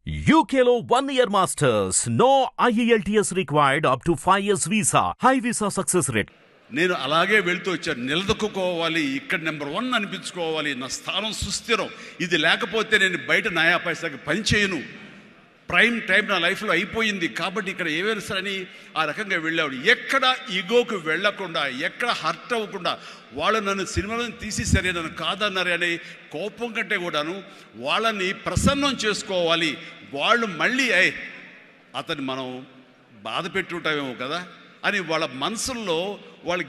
UKలో 1 year masters. No IELTS required up to 5 years visa. High visa success rate. నేను అలాగే వెళ్తూ వచ్చాను. నిలదొక్కుకోవాలి, ఇక్కడ నెంబర్ 1 అనిపించుకోవాలి, నా స్థానం సుస్థిరం. ఇది లేకపోతే నేను బయట నయా పైసాకి పని చేయను. ప్రైమ్ టైం నా లైఫ్లో అయిపోయింది కాబట్టి ఇక్కడ ఏమైనా సరే అని ఆ రకంగా వెళ్ళాడు. ఎక్కడ ఈగోకు వెళ్లకుండా, ఎక్కడ హర్ట్ అవ్వకుండా, వాళ్ళు నన్ను సినిమాలను తీసేసరే, నన్ను కాదన్నారే అనే కోపం కంటే కూడాను వాళ్ళని ప్రసన్నం చేసుకోవాలి. వాళ్ళు మళ్ళీ అతన్ని మనం బాధ పెట్టుంటామేమో కదా అని వాళ్ళ మనసుల్లో వాళ్ళు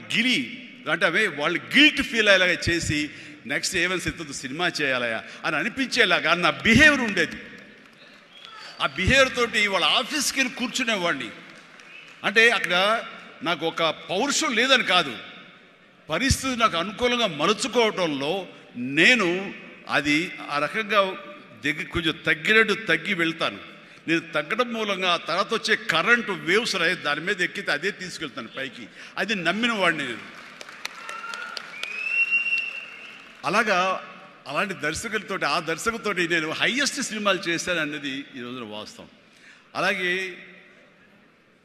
అంటే వాళ్ళు గిల్ట్ ఫీల్ అయ్యేలాగా చేసి నెక్స్ట్ ఏమైనా సిద్ధం సినిమా చేయాలయా అని అనిపించేలాగా నా బిహేవియర్ ఉండేది. ఆ బిహేవియర్ తోటి వాళ్ళ ఆఫీస్కి వెళ్ళి కూర్చునేవాడిని. అంటే అక్కడ నాకు ఒక పౌరుషం లేదని కాదు, పరిస్థితి నాకు అనుకూలంగా మలుచుకోవటంలో నేను అది ఆ రకంగా కొంచెం తగ్గినట్టు తగ్గి వెళ్తాను. నేను తగ్గడం మూలంగా ఆ తర్వాత వచ్చే కరెంటు వేవ్స్ దాని మీద ఎక్కితే అదే తీసుకెళ్తాను పైకి. అది నమ్మిన వాడిని నేను. అలాంటి దర్శకులతోటి, ఆ దర్శకులతోటి నేను హైయెస్ట్ సినిమాలు చేశాను అన్నది ఈ రోజున వాస్తవం. అలాగే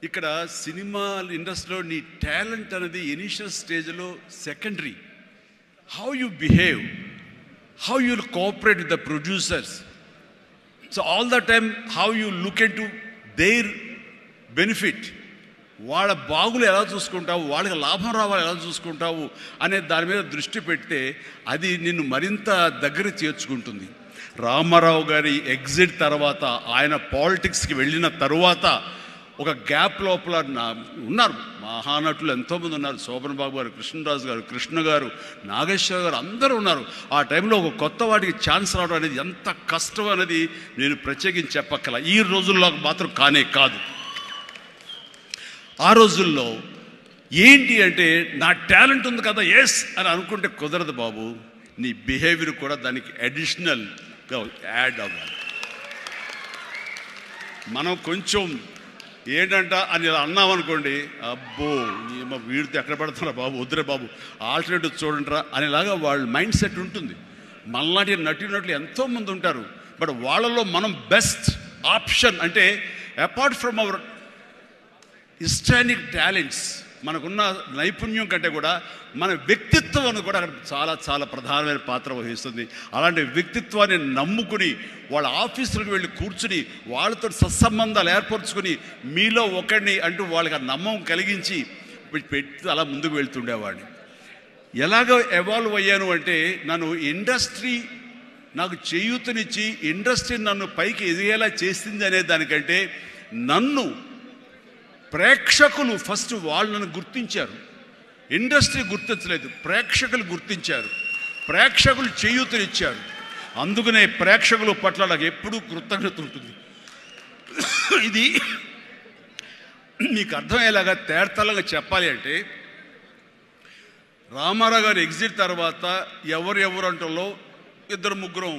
ఇక్కడ సినిమా ఇండస్ట్రీలో నీ టాలెంట్ అనేది ఇనిషియల్ స్టేజ్లో secondary. How you behave, how you will cooperate with the producers. So all the time how you look into their benefit, వాళ్ళ బాగులు ఎలా చూసుకుంటావు, వాళ్ళకి లాభం రావాలి ఎలా చూసుకుంటావు అనే దాని మీద దృష్టి పెడితే అది నిన్ను మరింత దగ్గర చేర్చుకుంటుంది. రామారావు గారి ఎగ్జిట్ తర్వాత, ఆయన పాలిటిక్స్కి వెళ్ళిన తరువాత ఒక గ్యాప్ లోపల ఉన్నారు మహానటులు ఎంతోమంది ఉన్నారు. శోభన్ బాబు గారు, కృష్ణరాజు గారు, కృష్ణ గారు, నాగేశ్వర గారు అందరూ ఉన్నారు. ఆ టైంలో ఒక కొత్త వాటికి ఛాన్స్ రావడం అనేది ఎంత కష్టం అనేది నేను ప్రత్యేకించి చెప్పక్కల. ఈ రోజుల్లో మాత్రం కానే కాదు. ఆ రోజుల్లో ఏంటి అంటే నా టాలెంట్ ఉంది కదా ఎస్ అని అనుకుంటే కుదరదు బాబు. నీ బిహేవియర్ కూడా దానికి అడిషనల్గా యాడ్ అవ్వాలి. మనం కొంచెం ఏంటంట అని అన్నామనుకోండి, అబ్బో వీడితో ఎక్కడ పడుతున్నా బాబు, వద్దురే బాబు, ఆల్టర్నేటివ్ చూడండిరా అనేలాగా వాళ్ళ మైండ్ సెట్ ఉంటుంది. మనలాంటి నటులు ఎంతోమంది ఉంటారు. బట్ వాళ్ళలో మనం బెస్ట్ ఆప్షన్ అంటే అపార్ట్ ఫ్రమ్ అవర్ హిస్టానిక్ టాలెంట్స్, మనకున్న నైపుణ్యం కంటే కూడా మన వ్యక్తిత్వం అని కూడా చాలా చాలా ప్రధానమైన పాత్ర వహిస్తుంది. అలాంటి వ్యక్తిత్వాన్ని నమ్ముకుని వాళ్ళ ఆఫీసులకు వెళ్ళి కూర్చుని వాళ్ళతో సత్సంబంధాలు ఏర్పరచుకుని మీలో ఒకడిని అంటూ వాళ్ళకి ఆ నమ్మకం కలిగించి పెట్టి అలా ముందుకు వెళ్తుండేవాడిని. ఎలాగ ఎవాల్వ్ అయ్యాను అంటే, నన్ను ఇండస్ట్రీ నాకు చేయూతనిచ్చి ఇండస్ట్రీ నన్ను పైకి ఎదిగేలా చేసింది అనే దానికంటే నన్ను ప్రేక్షకులు ఫస్ట్ వాళ్ళు నన్ను గుర్తించారు. ఇండస్ట్రీ గుర్తించలేదు, ప్రేక్షకులు గుర్తించారు, ప్రేక్షకులు చేయూతనిచ్చారు. అందుకనే ప్రేక్షకుల పట్ల నాకు ఎప్పుడూ కృతజ్ఞత ఉంటుంది. ఇది మీకు అర్థమయ్యేలాగా తేటతెల్లంగా చెప్పాలి అంటే, రామారావు గారు ఎగ్జిట్ తర్వాత ఎవరు అంటలో 2-3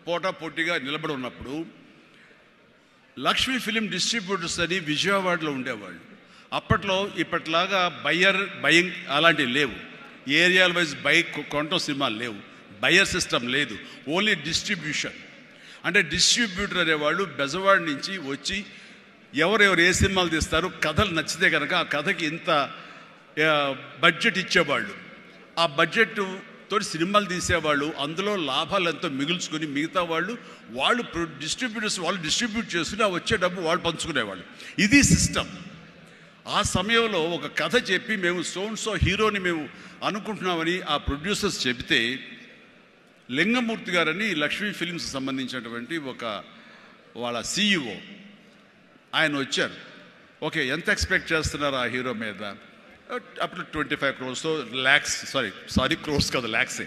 పోటాపోటీగా నిలబడి ఉన్నప్పుడు లక్ష్మీ ఫిలిం డిస్ట్రిబ్యూటర్స్ అని విజయవాడలో ఉండేవాళ్ళు. అప్పట్లో ఇప్పట్లాగా బయింగ్ అలాంటివి లేవు. ఏరియాల వైజ్ కొనటం సినిమాలు లేవు, బయర్ సిస్టమ్ లేదు, ఓన్లీ డిస్ట్రిబ్యూషన్. అంటే డిస్ట్రిబ్యూటర్ అనేవాళ్ళు బెజవాడ నుంచి వచ్చి ఎవరెవరు ఏ సినిమాలు తీస్తారు, కథలు నచ్చితే కనుక ఆ కథకి ఇంత బడ్జెట్ ఇచ్చేవాళ్ళు. ఆ బడ్జెట్ తోటి సినిమాలు తీసేవాళ్ళు, అందులో లాభాలు ఎంతో మిగుల్చుకొని మిగతా వాళ్ళు డిస్ట్రిబ్యూటర్స్ వాళ్ళు డిస్ట్రిబ్యూట్ చేసుకుని ఆ వచ్చే డబ్బు వాళ్ళు పంచుకునేవాళ్ళు. ఇది సిస్టమ్. ఆ సమయంలో ఒక కథ చెప్పి మేము సో హీరోని మేము అనుకుంటున్నామని ఆ ప్రొడ్యూసర్స్ చెబితే, లింగమూర్తి గారని లక్ష్మీ ఫిలిమ్స్ సంబంధించినటువంటి వాళ్ళ CEO ఆయన వచ్చారు. ఓకే, ఎంత ఎక్స్పెక్ట్ చేస్తున్నారు ఆ హీరో మీద? అప్పుడు 25 crores lakhs, సారీ క్రోర్స్ కాదు, ల్యాక్సే.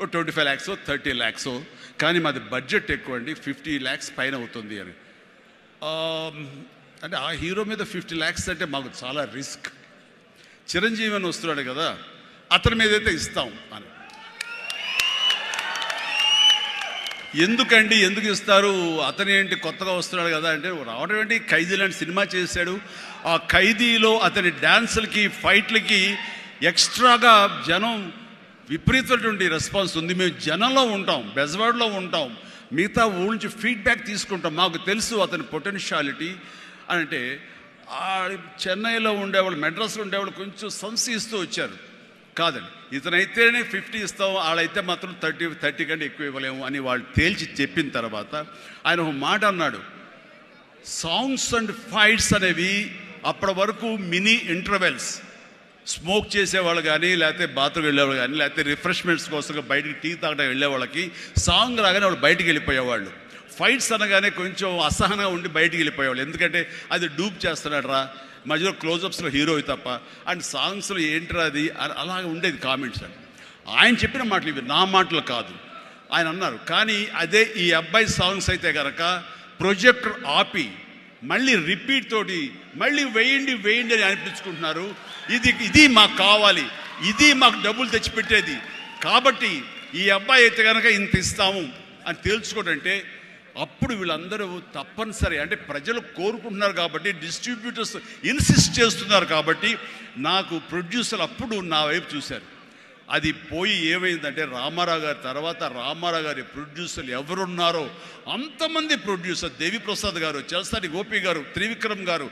25 lakhs 30 lakhs, కానీ మాది బడ్జెట్ ఎక్కువ అండి, 50 lakhs పైన అవుతుంది అని. అంటే ఆ హీరో మీద 50 lakhs అంటే మాకు చాలా రిస్క్. చిరంజీవి అని వస్తున్నాడు కదా, అతని మీద అయితే ఇస్తాం అని. ఎందుకు ఇస్తారు, అతను ఏంటి కొత్తగా వస్తున్నాడు కదా అంటే, రావడం ఏంటి, ఖైదీ లాంటి సినిమా చేశాడు. ఆ ఖైదీలో అతని డ్యాన్సులకి ఫైట్లకి ఎక్స్ట్రాగా జనం విపరీతమైనటువంటి రెస్పాన్స్ ఉంది. మేము జనంలో ఉంటాం, బెజవాడలో ఉంటాం, మిగతా ఊళ్ళ నుంచి ఫీడ్బ్యాక్ తీసుకుంటాం, మాకు తెలుసు అతని పొటెన్షియాలిటీ అని. అంటే చెన్నైలో ఉండేవాళ్ళు, మెడ్రాస్లో ఉండేవాళ్ళు కొంచెం సంశయిస్తూ వచ్చారు. కాదండి, ఇతనైతేనే 50 ఇస్తాం, వాళ్ళైతే మాత్రం 30 కంటే ఎక్కువ ఇవ్వలేము అని వాళ్ళు తేల్చి చెప్పిన తర్వాత ఆయన ఒక మాట అన్నాడు, సాంగ్స్ అండ్ ఫైట్స్ అనేవి అప్పటి వరకు మినీ ఇంటర్వెల్స్, స్మోక్ చేసేవాళ్ళు కానీ, లేకపోతే బాత్రూమ్ వెళ్ళేవాళ్ళు కానీ, లేకపోతే రిఫ్రెష్మెంట్స్ కోసం బయటికి టీ తాగడానికి వెళ్ళే వాళ్ళకి సాంగ్ రాగానే వాళ్ళు బయటికి వెళ్ళిపోయేవాళ్ళు. ఫైట్స్ అనగానే కొంచెం అసహనంగా ఉండి బయటికి వెళ్ళిపోయేవాళ్ళు, ఎందుకంటే అది డూప్ చేస్తున్నాడు రా, మధ్యలో క్లోజప్స్లో హీరో తప్ప, అండ్ సాంగ్స్లో ఏంట్రా అది, అలాగ ఉండేది కామెంట్స్. అండి ఆయన చెప్పిన మాటలు ఇవి, నా మాటలు కాదు. ఆయన అన్నారు, కానీ అదే ఈ అబ్బాయి సాంగ్స్ అయితే కనుక ప్రొజెక్టర్ ఆపి మళ్ళీ రిపీట్ తోటి మళ్ళీ వేయండి అని అనిపించుకుంటున్నారు. ఇది మాకు కావాలి, ఇది మాకు డబ్బులు తెచ్చిపెట్టేది, కాబట్టి ఈ అబ్బాయి అయితే కనుక ఇంత ఇస్తాము అని తేల్చుకోవడంటే అప్పుడు వీళ్ళందరూ తప్పనిసరి, అంటే ప్రజలు కోరుకుంటున్నారు కాబట్టి, డిస్ట్రిబ్యూటర్స్ ఇన్సిస్ట్ చేస్తున్నారు కాబట్టి నాకు ప్రొడ్యూసర్ అప్పుడు నా వైపు చూశారు. అది పోయి ఏమైందంటే రామారావు గారి తర్వాత రామారావు గారి ప్రొడ్యూసర్లు ఎవరున్నారో అంతమంది ప్రొడ్యూసర్, దేవిప్రసాద్ గారు, చలసాని గోపి గారు, త్రివిక్రమ్ గారు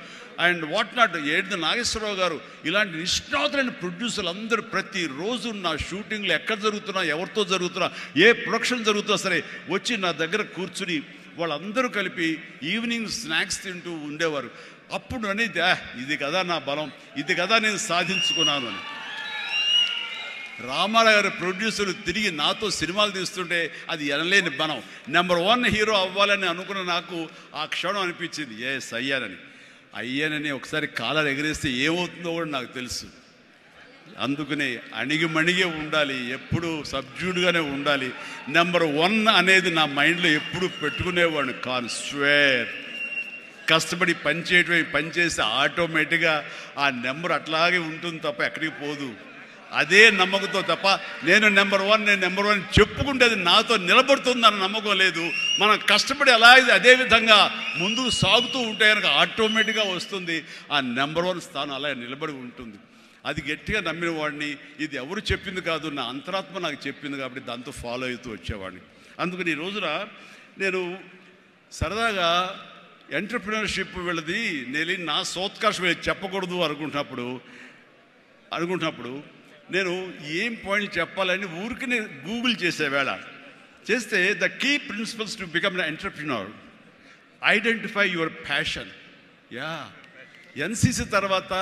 అండ్ వాట్ నాట్, ఏడు నాగేశ్వరరావు గారు, ఇలాంటి నిష్ణాతులైన ప్రొడ్యూసర్లు అందరూ ప్రతిరోజు నా షూటింగ్లు ఎక్కడ జరుగుతున్నా, ఎవరితో జరుగుతున్నా, ఏ ప్రొడక్షన్ జరుగుతున్నా సరే వచ్చి నా దగ్గర కూర్చుని వాళ్ళందరూ కలిపి ఈవినింగ్ స్నాక్స్ తింటూ ఉండేవారు. అప్పుడు అనేది ఇది కదా నా బలం, ఇది కదా నేను సాధించుకున్నాను అని. రామారావు గారి ప్రొడ్యూసర్లు తిరిగి నాతో సినిమాలు తీస్తుంటే అది ఎనలేని బలం. నెంబర్ 1 హీరో అవ్వాలని అనుకున్న నాకు ఆ క్షణం అనిపించింది, అయ్యానని ఒకసారి కాలర్ ఎగరేస్తే ఏమవుతుందో కూడా నాకు తెలుసు. అందుకనే అణిగిమణిగే ఉండాలి, ఎప్పుడు సబ్జ్యూడ్గానే ఉండాలి. నెంబర్ 1 అనేది నా మైండ్లో ఎప్పుడు పెట్టుకునేవాడిని కాను. స్వేర్ కష్టపడి పనిచేస్తే ఆటోమేటిక్గా ఆ నెంబర్ అట్లాగే ఉంటుంది తప్ప ఎక్కడికి పోదు. అదే నమ్మకంతో తప్ప నేను నెంబర్ 1 చెప్పుకుంటే అది నాతో నిలబడుతుందన్న నమ్మకం లేదు. మనం కష్టపడి అలాగే అదే విధంగా ముందుకు సాగుతూ ఉంటే కనుక ఆటోమేటిక్గా వస్తుంది. ఆ నెంబర్ 1 స్థానం అలాగే నిలబడి ఉంటుంది. అది గట్టిగా నమ్మిన వాడిని. ఇది ఎవరు చెప్పింది కాదు, నా అంతరాత్మ నాకు చెప్పింది కాబట్టి దాంతో ఫాలో అవుతూ వచ్చేవాడిని. అందుకని ఈ రోజున నేను సరదాగా ఎంటర్‌ప్రెన్యూర్‌షిప్ వెళ్ళది నేను నా సోత్కర్షం చెప్పకూడదు అనుకుంటున్నప్పుడు నేను ఏం పాయింట్ చెప్పాలని ఊరికి గూగుల్ చేసేవేళ చేస్తే the key principles to become an entrepreneur, identify your passion. NCC తర్వాత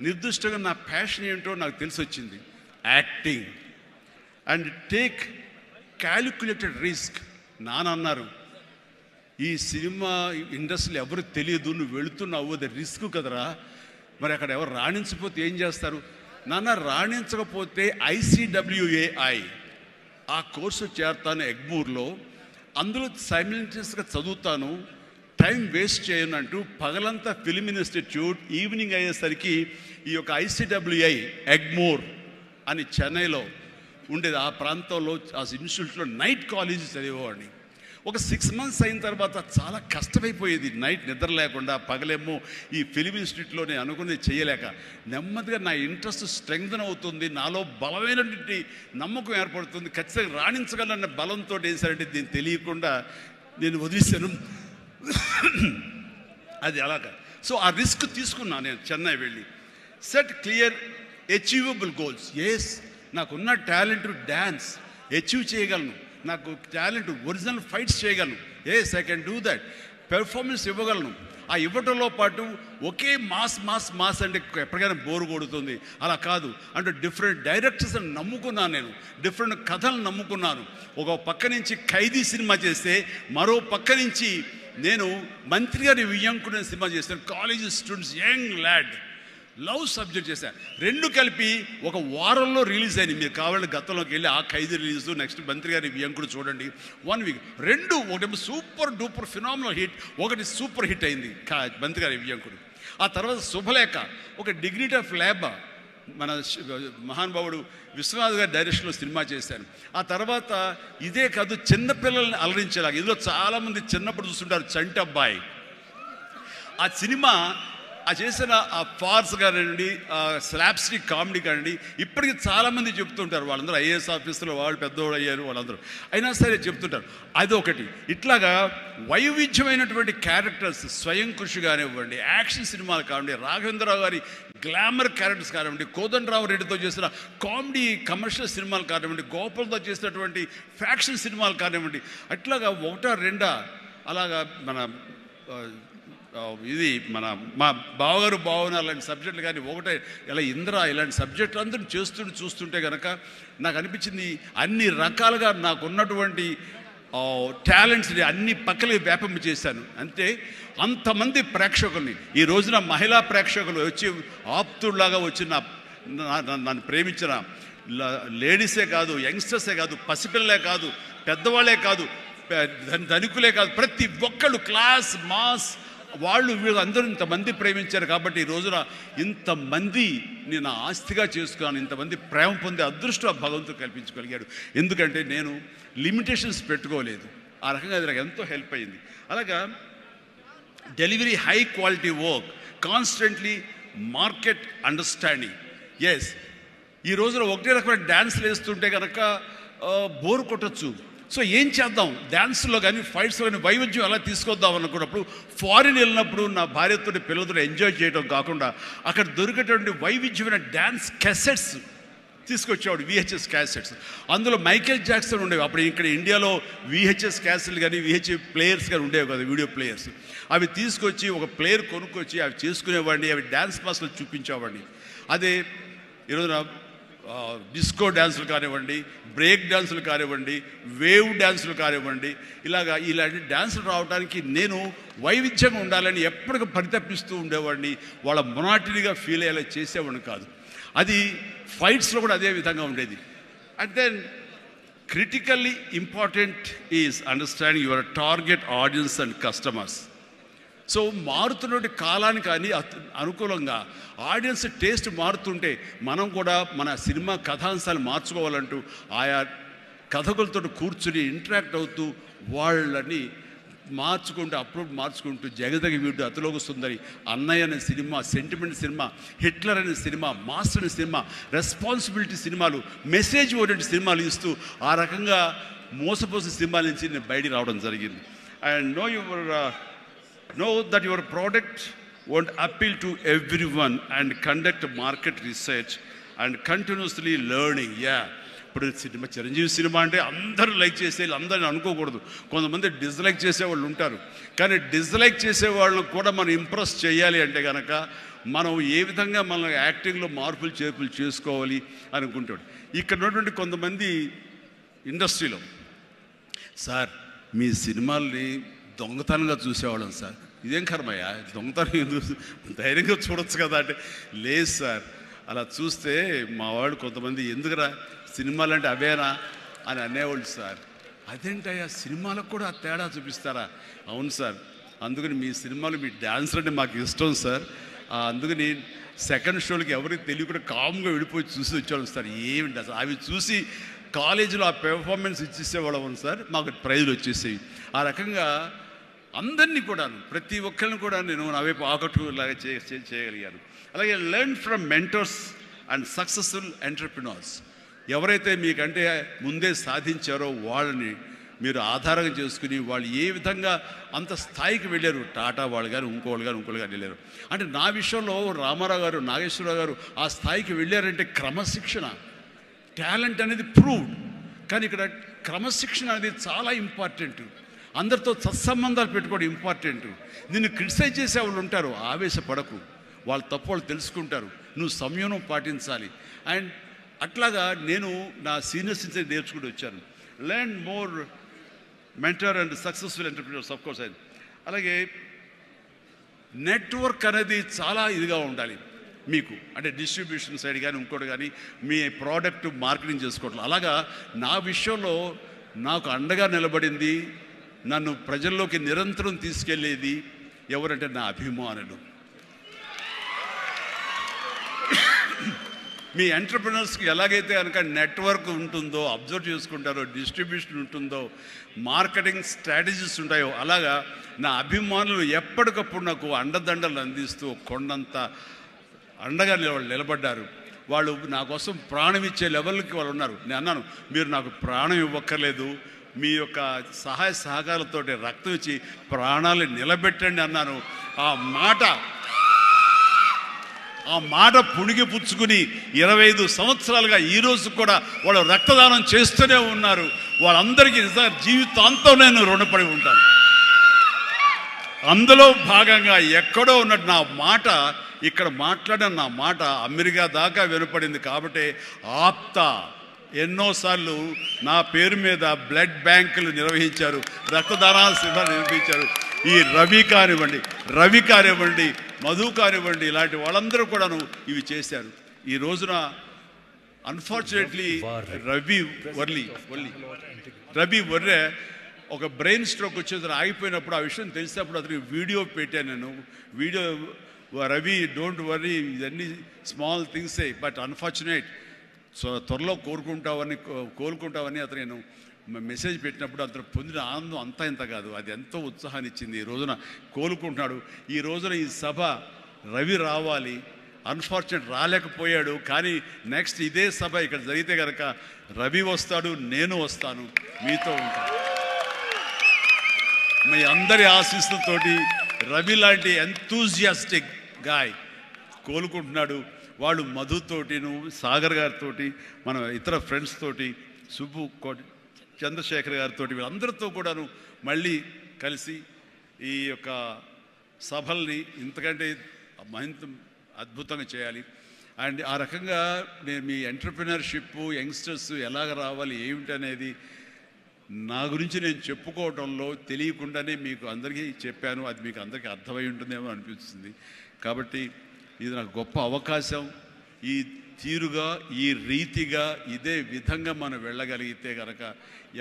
నిర్దిష్టంగా నా ప్యాషన్ ఏంటో నాకు తెలిసి వచ్చింది, acting. And take calculated risk. నాన్నన్నారు, ఈ సినిమా ఇండస్ట్రీలో ఎవరు తెలియదు, నువ్వు వెళుతున్నావు, అది రిస్క్ కదరా, మరి అక్కడ ఎవరు రాణించకపోతే ఏం చేస్తారు? నాన్న రాణించకపోతే ICWAI ఆ కోర్సు చేరతాను ఎగ్మూర్లో, అందులో సైమిల్టేనియస్గా చదువుతాను, టైం వేస్ట్ చేయను అంటూ పగలంతా ఫిల్మ్ ఇన్స్టిట్యూట్, ఈవినింగ్ అయ్యేసరికి ఈ యొక్క ICWI ఎగ్మూర్ అని చెన్నైలో ఉండేది. ఆ ప్రాంతంలో ఆ ఇన్స్టిట్యూట్లో నైట్ కాలేజీ చదివేవాడిని. ఒక 6 months అయిన తర్వాత చాలా కష్టమైపోయేది, నైట్ నిద్ర లేకుండా, పగలేమో ఈ ఫిలిం ఇన్స్టిట్యూట్లో నేను అనుకునేది చేయలేక నెమ్మదిగా నా ఇంట్రెస్ట్ స్ట్రెంగ్తన్ అవుతుంది, నాలో బలమైనటువంటి నమ్మకం ఏర్పడుతుంది, ఖచ్చితంగా రాణించగలన్న బలంతో వేసారంటే దీన్ని తెలియకుండా నేను వదిలేశాను. అది అలాగా. సో ఆ రిస్క్ తీసుకున్నాను నేను చెన్నై వెళ్ళి. Set clear achievable goals. నాకున్న టాలెంట్ డ్యాన్స్ అచీవ్ చేయగలను, నాకు టాలెంట్ ఒరిజినల్ ఫైట్స్ చేయగలను. I can do that. Performance ఇవ్వగలను. ఆ ఇవ్వటంలో పాటు ఒకే మాస్ అంటే ఎప్పటికైనా బోరు కొడుతుంది. అలా కాదు, అంటే డిఫరెంట్ డైరెక్టర్స్ని నమ్ముకున్నాను నేను, డిఫరెంట్ కథలు నమ్ముకున్నాను. ఒక పక్క నుంచి ఖైదీ సినిమా చేస్తే, మరో పక్క నుంచి నేను మంత్రి గారి వియ్యంకుడు సినిమా చేశాను. College students, young lad, love subject చేశాను. రెండు కలిపి ఒక వారంలో రిలీజ్ అయింది. మీరు కావాలంటే గతంలోకి వెళ్ళి ఆ ఖైదీ రిలీజ్, నెక్స్ట్ మంత్రి గారి వియ్యంకుడు చూడండి, 1 week. రెండు, ఒకటి సూపర్ డూపర్ ఫినామినల్ హిట్, ఒకటి సూపర్ హిట్ అయింది మంత్రి గారి వియ్యంకుడు. ఆ తర్వాత శుభలేఖ, ఒక డిగ్నిటీ ఆఫ్ లేబర్, మన మహానుభావుడు విశ్వనాథ్ గారి డైరెక్షన్లో సినిమా చేశాను. ఆ తర్వాత ఇదే కాదు, చిన్నపిల్లల్ని అలరించేలాగా, ఇందులో చాలామంది చిన్నప్పుడు చూస్తుంటారు, చంటి అబ్బాయి. ఆ సినిమా ఆ చేసిన ఆ ఫార్స్ కానివ్వండి, ఆ స్లాప్స్టిక్ కామెడీ కానివ్వండి, ఇప్పటికీ చాలామంది చెప్తుంటారు. వాళ్ళందరూ ఐఏఎస్ ఆఫీసులో వాళ్ళు పెద్దవాళ్ళు అయ్యారు, వాళ్ళందరూ అయినా సరే చెప్తుంటారు. అదొకటి. ఇట్లాగా వైవిధ్యమైనటువంటి క్యారెక్టర్స్, స్వయం కృషి కానివ్వండి, యాక్షన్ సినిమాలు కానివ్వండి, రాఘవేంద్రరావు గారి గ్లామర్ క్యారెక్టర్స్ కానివ్వండి, కోదండరావు రెడ్డితో చేసిన కామెడీ కమర్షియల్ సినిమాలు కానివ్వండి, గోపాల్తో చేసినటువంటి ఫ్యాక్షన్ సినిమాలు కానివ్వండి, అట్లాగా ఒకటా రెండా అలాగా మన ఇది మా బావగారు బావన అలాంటి సబ్జెక్టులు కానీ ఒకటే ఇలా ఇంద్ర ఇలాంటి సబ్జెక్టులు అందరూ చూస్తుంటే కనుక నాకు అనిపించింది అన్ని రకాలుగా నాకున్నటువంటి టాలెంట్స్ని అన్ని పక్కలకి వ్యాపింప చేశాను. అంటే అంతమంది ప్రేక్షకుల్ని ఈ రోజున మహిళా ప్రేక్షకులు వచ్చి ఆప్తుల్లాగా వచ్చిన నన్ను ప్రేమించిన లేడీసే కాదు, యంగ్స్టర్సే కాదు, పసిపిల్లలే కాదు, పెద్దవాళ్ళే కాదు, ధనికులే కాదు, ప్రతి ఒక్కళ్ళు క్లాస్ మాస్ వాళ్ళు వీళ్ళు అందరూ ఇంతమంది ప్రేమించారు. కాబట్టి ఈ రోజున ఇంతమంది నేను ఆస్తిగా చేసుకున్నాను, ఇంతమంది ప్రేమ పొందే అదృష్టం భగవంతుడు కల్పించగలిగాడు. ఎందుకంటే నేను లిమిటేషన్స్ పెట్టుకోలేదు. ఆ రకంగా అది నాకు ఎంతో హెల్ప్ అయింది. అలాగా delivery, high quality work, constantly market understanding. Yes, ఈ రోజున ఒకటే రకమైన డ్యాన్స్లు వేస్తుంటే కనుక బోర్ కొట్టచ్చు. సో ఏం చేద్దాం, డ్యాన్స్లో కానీ ఫైట్స్లో కానీ వైవిధ్యం ఎలా తీసుకొద్దాం అనుకున్నప్పుడు ఫారిన్ వెళ్ళినప్పుడు నా భార్యతో పిల్లలతో ఎంజాయ్ చేయడం కాకుండా అక్కడ దొరికేటువంటి వైవిధ్యమైన డ్యాన్స్ క్యాసెట్స్ తీసుకొచ్చేవాడు, VHS క్యాసెట్స్. అందులో మైకేల్ జాక్సన్ ఉండేవి. అప్పుడు ఇక్కడ ఇండియాలో VHS క్యాసెట్లు కానీ VHS ప్లేయర్స్ కానీ ఉండేవి కదా, వీడియో ప్లేయర్స్. అవి తీసుకొచ్చి ఒక ప్లేయర్ కొనుక్కొచ్చి అవి చేసుకునేవాడిని, అవి డ్యాన్స్ మాస్టర్లు చూపించేవాడిని. అదే ఈరోజున డిస్కో డ్యాన్సులు కానివ్వండి, బ్రేక్ డ్యాన్సులు కానివ్వండి, వేవ్ డ్యాన్సులు కానివ్వండి, ఇలాంటి డ్యాన్సులు రావడానికి నేను వైవిధ్యంగా ఉండాలని ఎప్పటికీ పరితపిస్తూ ఉండేవాడిని. వాళ్ళ మొనాటినిగా ఫీల్ అయ్యేలా చేసేవాడిని కాదు. అది ఫైట్స్లో కూడా అదే విధంగా ఉండేది. And then critically important is understanding your target audience and customers. So మారుతున్నటువంటి కాలానికి కానీ అనుకూలంగా ఆడియన్స్ టేస్ట్ మారుతుంటే మనం కూడా మన సినిమా కథాంశాలు మార్చుకోవాలంటూ ఆయా కథకులతో కూర్చుని ఇంటరాక్ట్ అవుతూ వాళ్ళని మార్చుకుంటూ అప్లోడ్ మార్చుకుంటూ జగదగ వీడు అతిలోక సుందరి, అన్నయ్య అనే సినిమా, సెంటిమెంట్ సినిమా, హిట్లర్ అనే సినిమా, మాస్టర్ అనే సినిమా, రెస్పాన్సిబిలిటీ సినిమాలు, మెసేజ్ ఓరియంటెడ్ సినిమాలు ఇస్తూ ఆ రకంగా మోసపోసిన సినిమాల నుంచి నేను బయటికి రావడం జరిగింది. And know that your product won't appeal to everyone and conduct market research and continuously learning. ఇప్పుడు సినిమా చిరంజీవి సినిమా అంటే అందరూ లైక్ చేసేయాలి, అందరిని అనుకోకూడదు. కొంతమంది డిస్లైక్ చేసేవాళ్ళు ఉంటారు. కానీ డిస్లైక్ చేసేవాళ్ళని కూడా మనం ఇంప్రెస్ చేయాలి అంటే కనుక మనం ఏ విధంగా మన యాక్టింగ్లో మార్పులు చేర్పులు చేసుకోవాలి అనుకుంటాడు. ఇక్కడ ఉన్నటువంటి కొంతమంది ఇండస్ట్రీలో, సార్ మీ సినిమాల్ని దొంగతనంగా చూసేవాళ్ళం సార్. ఇదేం కర్మయ్యా, దొంగతనం ఎందుకు, ధైర్యంగా చూడొచ్చు కదా అంటే, లేదు సార్ అలా చూస్తే మా వాళ్ళు కొంతమంది ఎందుకురా సినిమాలు అంటే అవేనా అని అనేవాళ్ళు సార్. అదేంటయ్యా సినిమాలకు కూడా తేడా చూపిస్తారా? అవును సార్, అందుకని మీ సినిమాలు మీ డ్యాన్స్ అంటే మాకు ఇష్టం సార్, అందుకని సెకండ్ షోలకి ఎవరికి తెలియకుండా కామ్గా వెళ్ళిపోయి చూసి వచ్చేవాళ్ళం సార్. ఏమిటి అసలు అవి చూసి కాలేజీలో ఆ పెర్ఫార్మెన్స్ ఇచ్చేసేవాళ్ళం సార్, మాకు ప్రైజులు వచ్చేసేవి. ఆ రకంగా అందరినీ కూడా, ప్రతి ఒక్కరిని కూడా నేను నా వైపు ఆకట్టులాగా చేయగలిగాను. అలాగే learn from mentors and successful entrepreneurs. ఎవరైతే మీకంటే ముందే సాధించారో వాళ్ళని మీరు ఆధారంగా చేసుకుని వాళ్ళు ఏ విధంగా అంత స్థాయికి వెళ్ళారు, టాటా వాళ్ళు కానీ ఇంకోళ్ళు కానీ వెళ్ళారు. అంటే నా విషయంలో రామారావు గారు, నాగేశ్వరరావు గారు ఆ స్థాయికి వెళ్ళారంటే క్రమశిక్షణ, టాలెంట్ అనేది ప్రూవ్డ్. కానీ ఇక్కడ క్రమశిక్షణ అనేది చాలా ఇంపార్టెంట్. అందరితో సత్సంబంధాలు పెట్టుకోవడం ఇంపార్టెంట్. నిన్ను క్రిటిసైజ్ చేసే వాళ్ళు ఉంటారు, ఆవేశపడకు, వాళ్ళ తప్పు వాళ్ళు తెలుసుకుంటారు, నువ్వు సంయమనం పాటించాలి. అండ్ అట్లాగా నేను నా సీనియర్స్ నుంచి నేర్చుకుంటూ వచ్చాను. Learn more mentor and successful entrepreneurs of course. అలాగే నెట్వర్క్ అనేది చాలా ఇదిగా ఉండాలి మీకు, అంటే డిస్ట్రిబ్యూషన్ సైడ్ కానీ ఇంకోటి కానీ మీ ప్రోడక్ట్ మార్కెటింగ్ చేసుకోవట్లేదు. అలాగా నా విషయంలో నాకు అండగా నిలబడింది, నన్ను ప్రజల్లోకి నిరంతరం తీసుకెళ్ళేది ఎవరంటే నా అభిమానులు. మీ ఎంటర్ప్రినర్స్కి ఎలాగైతే కనుక నెట్వర్క్ ఉంటుందో, అబ్జర్వ్ చేసుకుంటారో, డిస్ట్రిబ్యూషన్ ఉంటుందో, మార్కెటింగ్ స్ట్రాటజీస్ ఉంటాయో, అలాగా నా అభిమానులు ఎప్పటికప్పుడు నాకు అండదండలు అందిస్తూ కొండంత అండగా నిలబడ్డారు. వాళ్ళు నా కోసం ప్రాణం ఇచ్చే లెవెల్కి వాళ్ళు ఉన్నారు. నేను అన్నాను, మీరు నాకు ప్రాణం ఇవ్వక్కర్లేదు, మీ యొక్క సహాయ సహకారాలతో రక్తం ఇచ్చి ప్రాణాలు నిలబెట్టండి అన్నాను. ఆ మాట పుణిగి పుచ్చుకుని 25 సంవత్సరాలుగా ఈరోజు కూడా వాళ్ళు రక్తదానం చేస్తూనే ఉన్నారు. వాళ్ళందరికీ నిజంగా జీవితాంతం నేను రుణపడి ఉంటాను. అందులో భాగంగా ఎక్కడో ఉన్నట్టు నా మాట, ఇక్కడ మాట్లాడిన నా మాట అమెరికా దాకా వినపడింది. కాబట్టి ఎన్నోసార్లు నా పేరు మీద బ్లడ్ బ్యాంకులు నిర్వహించారు, రక్తదానాల శిబిరాలు నిర్వహించారు. ఈ రవి కానివ్వండి, మధు కానివ్వండి, ఇలాంటి వాళ్ళందరూ కూడాను ఇవి చేశారు. ఈ రోజున అన్ఫార్చునేట్లీ రవి వర్రే ఒక బ్రెయిన్ స్ట్రోక్ వచ్చేది ఆగిపోయినప్పుడు, ఆ విషయం తెలిసినప్పుడు అతనికి వీడియో పెట్టాను నేను. వీడియో, రవి డోంట్ వర్రీ, ఇవన్నీ స్మాల్ థింగ్సే, బట్ అన్ఫార్చునేట్, త్వరలో కోలుకుంటావని అతను నేను మెసేజ్ పెట్టినప్పుడు అతను పొందిన ఆనందం అంతా ఇంత కాదు, అది ఎంతో ఉత్సాహాన్ని ఇచ్చింది. ఈ రోజున కోలుకుంటున్నాడు. ఈ రోజున ఈ సభ రవి రావాలి, అన్ఫార్చునేట్ రాలేకపోయాడు. కానీ నెక్స్ట్ ఇదే సభ ఇక్కడ జరిగితే కనుక రవి వస్తాడు, నేను వస్తాను, మీతో ఉంటాను. మీ అందరి ఆశీస్సులతోటి రవి లాంటి ఎంతూజియాస్టిక్ గాయ్ కోలుకుంటున్నాడు. వాళ్ళు మధుతోటి, సాగర్ గారితో, మన ఇతర ఫ్రెండ్స్ తోటి, సుబ్బు చంద్రశేఖర్ గారితో, వీళ్ళందరితో కూడాను మళ్ళీ కలిసి ఈ యొక్క సభల్ని ఇంతకంటే మరింత అద్భుతంగా చేయాలి. అండ్ ఆ రకంగా నేను మీ ఎంటర్ప్రినర్షిప్, యంగ్స్టర్స్ ఎలాగ రావాలి ఏమిటి అనేది నా గురించి నేను చెప్పుకోవడంలో తెలియకుండానే మీకు అందరికీ చెప్పాను. అది మీకు అందరికీ అర్థమై ఉంటుందేమో అనిపిస్తుంది. కాబట్టి ఇది నాకు గొప్ప అవకాశం. ఈ తీరుగా, ఈ రీతిగా, ఇదే విధంగా మనం వెళ్ళగలిగితే కనుక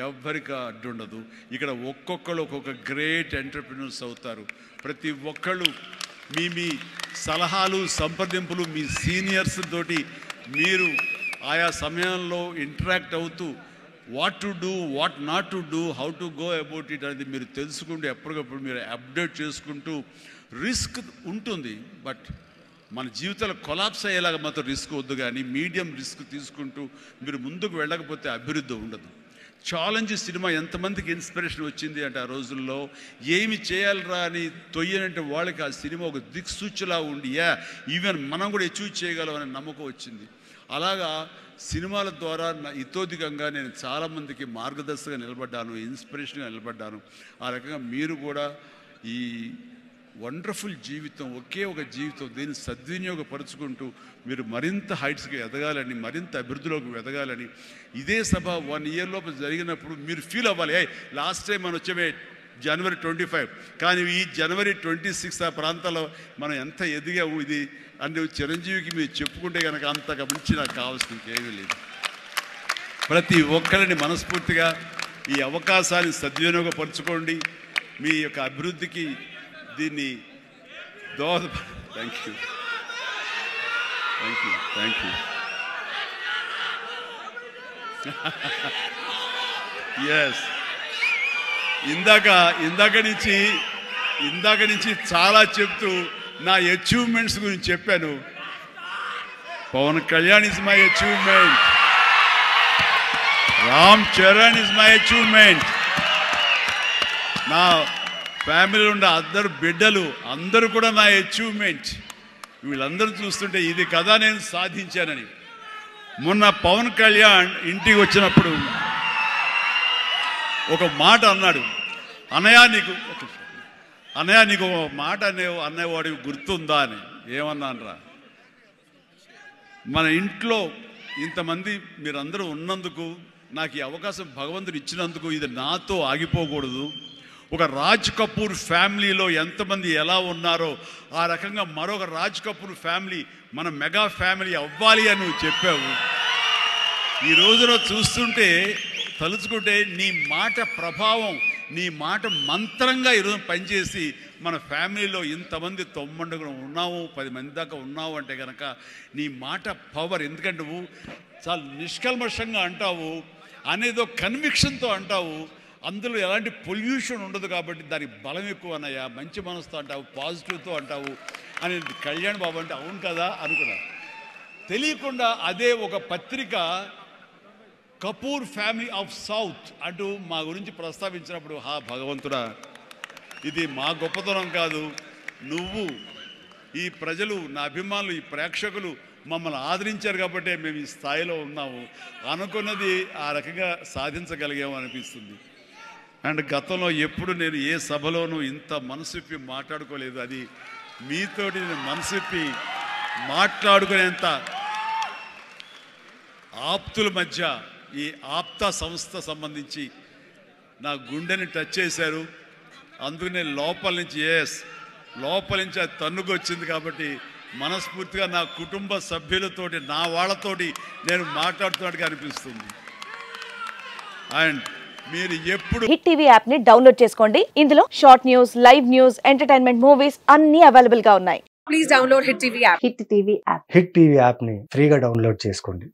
ఎవ్వరికి అడ్డుండదు. ఇక్కడ ఒక్కొక్కరు ఒక్కొక్క గ్రేట్ ఎంటర్ప్రినర్స్ అవుతారు. ప్రతి ఒక్కళ్ళు మీ సలహాలు, సంప్రదింపులు, మీ సీనియర్స్ తోటి మీరు ఆయా సమయంలో ఇంటరాక్ట్ అవుతూ what to do, what not to do, how to go about it అనేది మీరు తెలుసుకుంటూ ఎప్పటికప్పుడు మీరు అప్డేట్ చేసుకుంటూ, రిస్క్ ఉంటుంది, బట్ మన జీవితాలు కొలాప్స్ అయ్యేలాగా మాత్రం రిస్క్ వద్దు. కానీ మీడియం రిస్క్ తీసుకుంటూ మీరు ముందుకు వెళ్ళకపోతే అభివృద్ధి ఉండదు. ఛాలెంజ్ సినిమా ఎంతమందికి ఇన్స్పిరేషన్ వచ్చింది అంటే, ఆ రోజుల్లో ఏమి చేయాలరా అని తొయ్యనంటే వాళ్ళకి ఆ సినిమా ఒక దిక్సూచిలా ఉండి, ఈవెన్ మనం కూడా అచీవ్ చేయగలం అనే నమ్మకం వచ్చింది. అలాగా సినిమాల ద్వారా ఇతోధికంగా నేను చాలామందికి మార్గదర్శకంగా నిలబడ్డాను, ఇన్స్పిరేషన్గా నిలబడ్డాను. ఆ రకంగా మీరు కూడా ఈ వండర్ఫుల్ జీవితం, ఒకే ఒక జీవితం, దీన్ని సద్వినియోగపరుచుకుంటూ మీరు మరింత హైట్స్కి ఎదగాలని, మరింత అభివృద్ధిలోకి ఎదగాలని, ఇదే సభ 1 year లోపు జరిగినప్పుడు మీరు ఫీల్ అవ్వాలి, లాస్ట్ టైం మనం వచ్చే January 25, కానీ ఈ January 26 ఆ ప్రాంతాల్లో మనం ఎంత ఎదిగాము ఇది అంటే చిరంజీవికి మీరు చెప్పుకుంటే కనుక అంతగా మించి నాకు కావాల్సిన ఇంకేమీ లేదు. ప్రతి ఒక్కరిని మనస్ఫూర్తిగా ఈ అవకాశాన్ని సద్వినియోగపరచుకోండి. మీ యొక్క అభివృద్ధికి దీన్ని థ్యాంక్ యూ. ఎస్, ఇందాక నుంచి చాలా చెప్తూ నా అచీవ్మెంట్స్ గురించి చెప్పాను. Pawan Kalyan is my achievement, Ram Charan is my achievement, నా ఫ్యామిలీలో ఉన్న 2 బిడ్డలు అందరూ కూడా నా అచీవ్మెంట్. వీళ్ళందరూ చూస్తుంటే ఇది కదా నేను సాధించానని. మొన్న పవన్ కళ్యాణ్ ఇంటికి వచ్చినప్పుడు ఒక మాట అన్నాడు, అన్నయ్య నీకు ఒక మాట అన్నయ్యవాడికి గుర్తుందా అని. ఏమన్నానరా, మన ఇంట్లో ఇంతమంది మీరందరూ ఉన్నందుకు, నాకు ఈ అవకాశం భగవంతుడు ఇచ్చినందుకు ఇది నాతో ఆగిపోకూడదు. ఒక రాజ్ కపూర్ ఫ్యామిలీలో ఎంతమంది ఎలా ఉన్నారో ఆ రకంగా మరొక రాజ్ కపూర్ ఫ్యామిలీ మన మెగా ఫ్యామిలీ అవ్వాలి అని నువ్వు చెప్పావు. ఈ రోజున చూస్తుంటే, తలుచుకుంటే నీ మాట ప్రభావం నీ మాట మంత్రంగా ఈరోజు పనిచేసి మన ఫ్యామిలీలో ఇంతమంది 9 ఉన్నాము, 10 మంది దాకా ఉన్నావు అంటే కనుక నీ మాట పవర్. ఎందుకంటే నువ్వు చాలా నిష్కల్మషంగా అంటావు, అనేదో కన్విక్షన్తో అంటావు, అందులో ఎలాంటి పొల్యూషన్ ఉండదు కాబట్టి దానికి బలం ఎక్కువ అన్నయ్య. మంచి మనసుతో అంటావు, పాజిటివ్తో అంటావు అని కళ్యాణ్ బాబు అంటే అవును కదా అనుకున్నా. తెలియకుండా అదే ఒక పత్రిక కపూర్ ఫ్యామిలీ ఆఫ్ సౌత్ అంటూ మా గురించి ప్రస్తావించినప్పుడు భగవంతుడా, ఇది మా గొప్పతనం కాదు, నువ్వు ఈ ప్రజలు, నా అభిమానులు, ఈ ప్రేక్షకులు మమ్మల్ని ఆదరించారు కాబట్టి మేము ఈ స్థాయిలో ఉన్నాము అనుకున్నది ఆ రకంగా సాధించగలిగాము అనిపిస్తుంది. అండ్ గతంలో ఎప్పుడు నేను ఏ సభలోనూ ఇంత మనసిప్పి మాట్లాడుకోలేదు. అది మీతోటి నేను మనసిప్పి మాట్లాడుకునేంత ఆప్తుల మధ్య ఈ ఆప్తా సంస్థ సంబంధించి నా గుండెని టచ్ చేశారు. అందుకనే లోపల నుంచి అది తన్నుకు వచ్చింది కాబట్టి మనస్ఫూర్తిగా నా కుటుంబ సభ్యులతోటి, నా వాళ్ళతోటి నేను మాట్లాడుతున్నట్టుగా అనిపిస్తుంది. అండ్ మీరు ఎప్పుడు హిట్ టీవీ యాప్ ని డౌన్లోడ్ చేసుకోండి. ఇందులో short news, live news, entertainment movies అన్ని అవైలబుల్ గా ఉన్నాయి. Please download Hit TV app. Hit TV app. Hit TV యాప్ని ఫ్రీగా డౌన్లోడ్ చేసుకోండి.